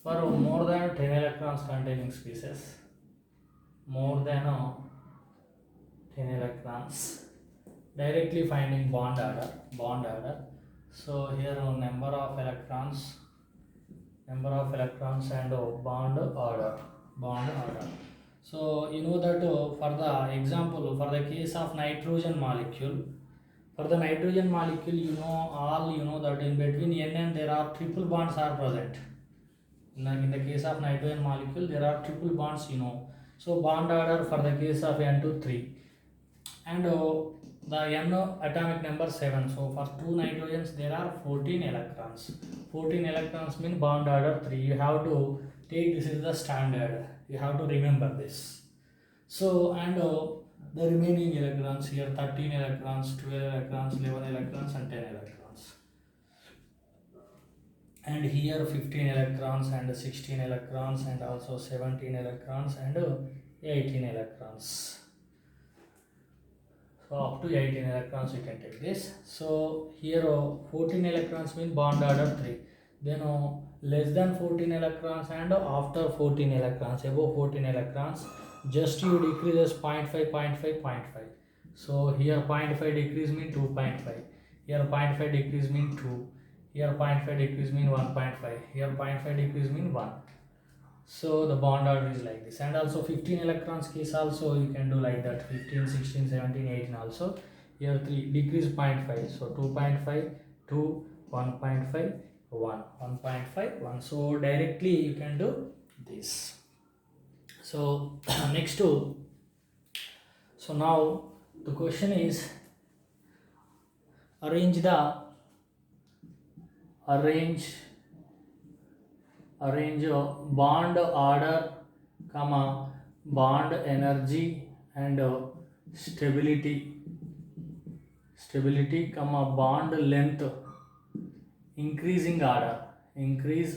For more than 10 electrons containing species, more than 10 electrons, directly finding bond order. So here number of electrons and bond order. So you know that for the example, for the case of nitrogen molecule, for the nitrogen molecule, you know that in between N and there are triple bonds are present. In the case of nitrogen molecule, there are triple bonds, So bond order for the case of N to 3, and the N atomic number 7. So for two nitrogens, there are 14 electrons. 14 electrons mean bond order 3. You have to take this is the standard. You have to remember this. So and the remaining electrons here 13 electrons, 12 electrons, 11 electrons, and 10 electrons. And here 15 electrons and 16 electrons and also 17 electrons and 18 electrons. So up to 18 electrons you can take this. So here 14 electrons mean bond order 3. Then less than 14 electrons and after 14 electrons, above 14 electrons, just you decrease as 0.5, 0.5, 0.5. So here 0.5 decrease mean 2.5. Here 0.5 decrease mean 2. Here 0.5 decrease mean 1.5. Here 0.5 decrease mean 1. So the bond order is like this. And also 15 electrons case also you can do like that. 15, 16, 17, 18 also. Here 3 decrease 0.5. So 2.5, 2, 1.5, 1, 1.5, 1. So directly you can do this. So next to, so now the question is arrange bond order, bond energy and stability, bond length, increase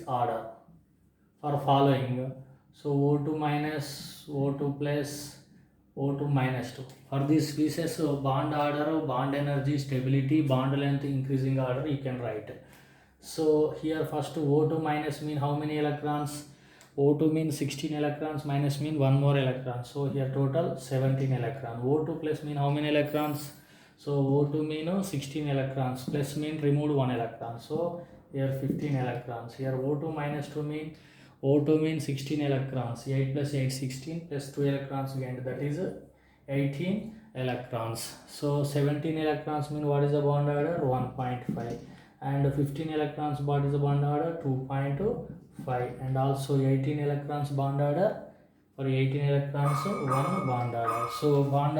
order for following. So O2 minus, O2 plus, O2 minus 2. For these species, bond order, bond energy, stability, bond length, increasing order you can write. So here first O2 minus mean how many electrons? O2 means 16 electrons, minus mean one more electron. So here total 17 electrons. O2 plus mean how many electrons? So O2 mean 16 electrons, plus mean removed 1 electron. So here 15 electrons. Here O2 minus 2 mean O2 means 16 electrons. 8 plus 8 16 plus 2 electrons gained, that is 18 electrons. So 17 electrons mean what is the bond order? 1.5. And 15 electrons what is the bond order? 2.5. And also 18 electrons bond order, for 18 electrons 1 bond order. So bond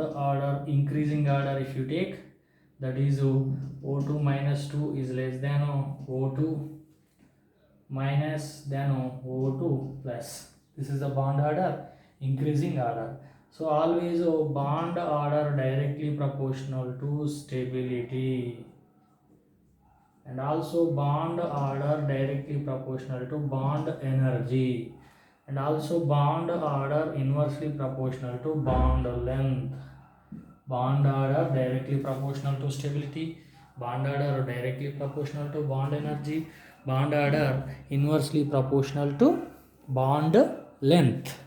order increasing order if you take, that is O2 minus 2 is less than O2 minus than O2 plus. This is the bond order increasing order. So always bond order directly proportional to stability, and also bond order directly proportional to bond energy, and also bond order inversely proportional to bond length. Bond order directly proportional to stability, bond order directly proportional to bond energy, bond order inversely proportional to bond length.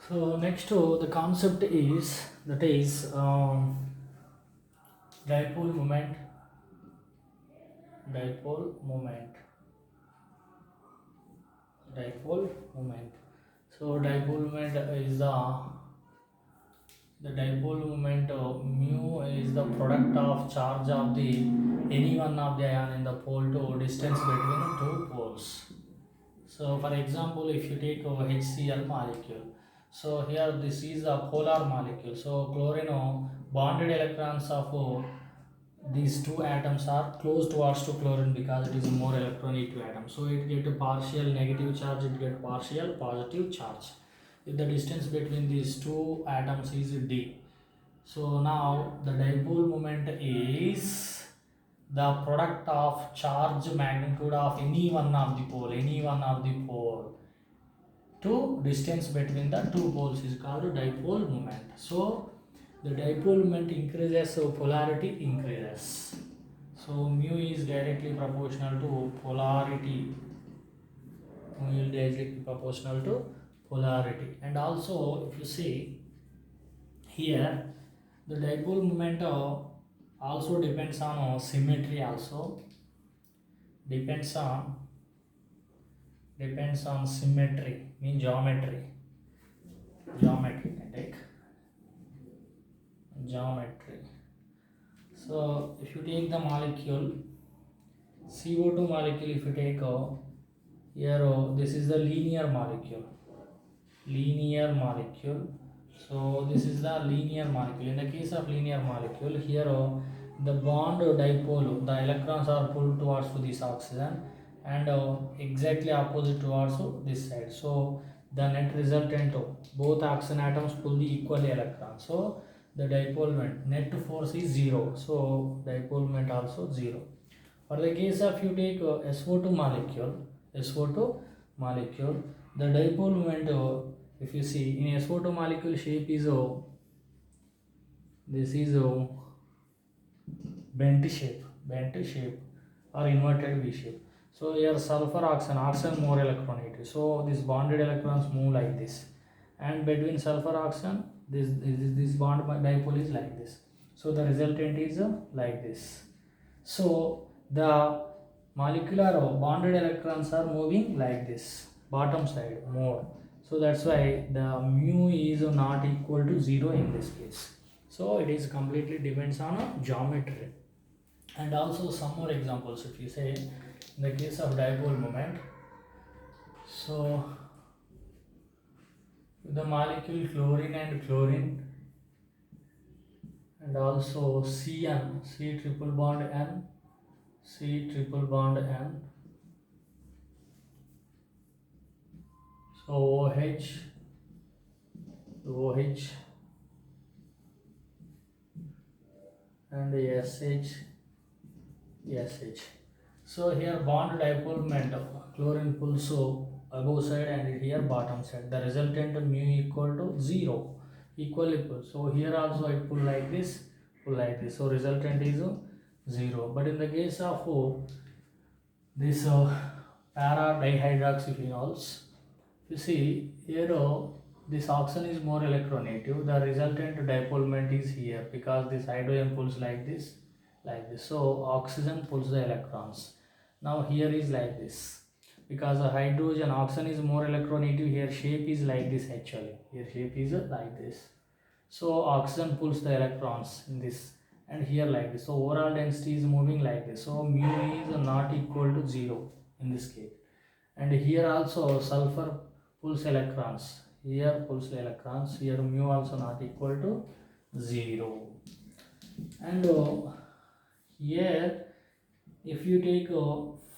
So next the concept is, that is dipole moment. So dipole moment is the dipole moment mu is the product of charge of the any one of the ion in the pole to distance between two poles. So for example, if you take HCl molecule, so here this is a polar molecule. So chlorine bonded electrons of these two atoms are close towards to chlorine because it is a more electronegative atom. So it get a partial negative charge, it get partial positive charge if the distance between these two atoms is d. So now the dipole moment is the product of charge magnitude of any one of the pole to distance between the two poles is called dipole moment. So the dipole moment increases, so polarity increases. So mu is directly proportional to polarity. Mu is directly proportional to polarity. And also, if you see here, the dipole moment also depends on symmetry. Also depends on symmetry. Mean geometry. Geometry can take geometry. So if you take the molecule CO2 molecule, if you take here this is the linear molecule. So this is the linear molecule. In the case of linear molecule, here the bond dipole, the electrons are pulled towards to this oxygen and exactly opposite towards this side. So the net resultant both oxygen atoms pull the equally electrons. So the dipole moment, net force is 0. So dipole moment also 0. For the case of you take SO2 molecule, the dipole moment if you see in SO2 molecule shape is this is bent shape or inverted V shape. So here sulfur oxygen more electronegative. So this bonded electrons move like this, and between sulfur oxygen this bond dipole is like this. So the resultant is like this. So the molecular bonded electrons are moving like this, bottom side more. So that's why the mu is not equal to 0 in this case. So it is completely depends on a geometry. And also some more examples, if you say in the case of dipole moment, so the molecule chlorine and also CN, C triple bond N, so OH and SH. So here bond dipole moment, chlorine pulls so above side and here bottom side. The resultant mu equal to 0, equally pull. So here also it pull like this. So resultant is 0. But in the case of this para dihydroxyphenols, you see here this oxygen is more electronegative. The resultant dipole moment is here because this hydrogen pulls like this. So oxygen pulls the electrons. Now here is like this because the hydrogen oxygen is more electronegative. Here shape is like this actually. Here shape is like this. So oxygen pulls the electrons in this, and here like this. So overall density is moving like this. So mu is not equal to 0 in this case. And here also sulfur pulls electrons. Here pulls the electrons. Here mu also not equal to 0. And here if you take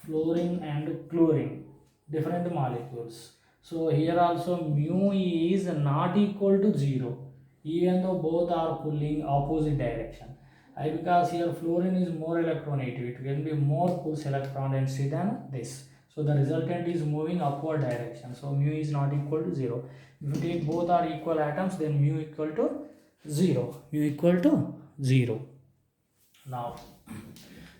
fluorine and chlorine, different molecules. So here also mu is not equal to 0, even though both are pulling opposite direction. Because here fluorine is more electronegative, it can be more pulls electron density than this. So the resultant is moving upward direction. So mu is not equal to 0. If you take both are equal atoms, then mu equal to 0. Now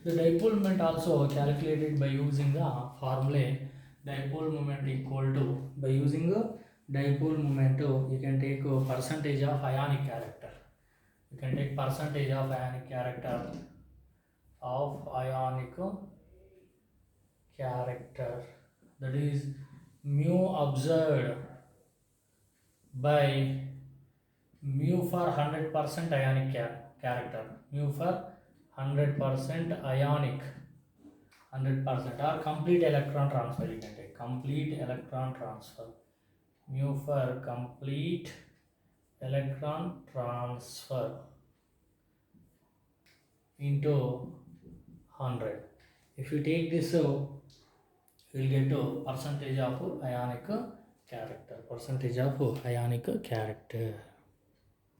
the dipole moment also calculated by using the formula dipole moment equal to, by using a dipole moment you can take a percentage of ionic character. You can take percentage of ionic character that is mu observed by mu for 100% ionic character, mu for 100% ionic, 100% or complete electron transfer. You can take complete electron transfer, mu for complete electron transfer into 100. If you take this, you will get a percentage of ionic character.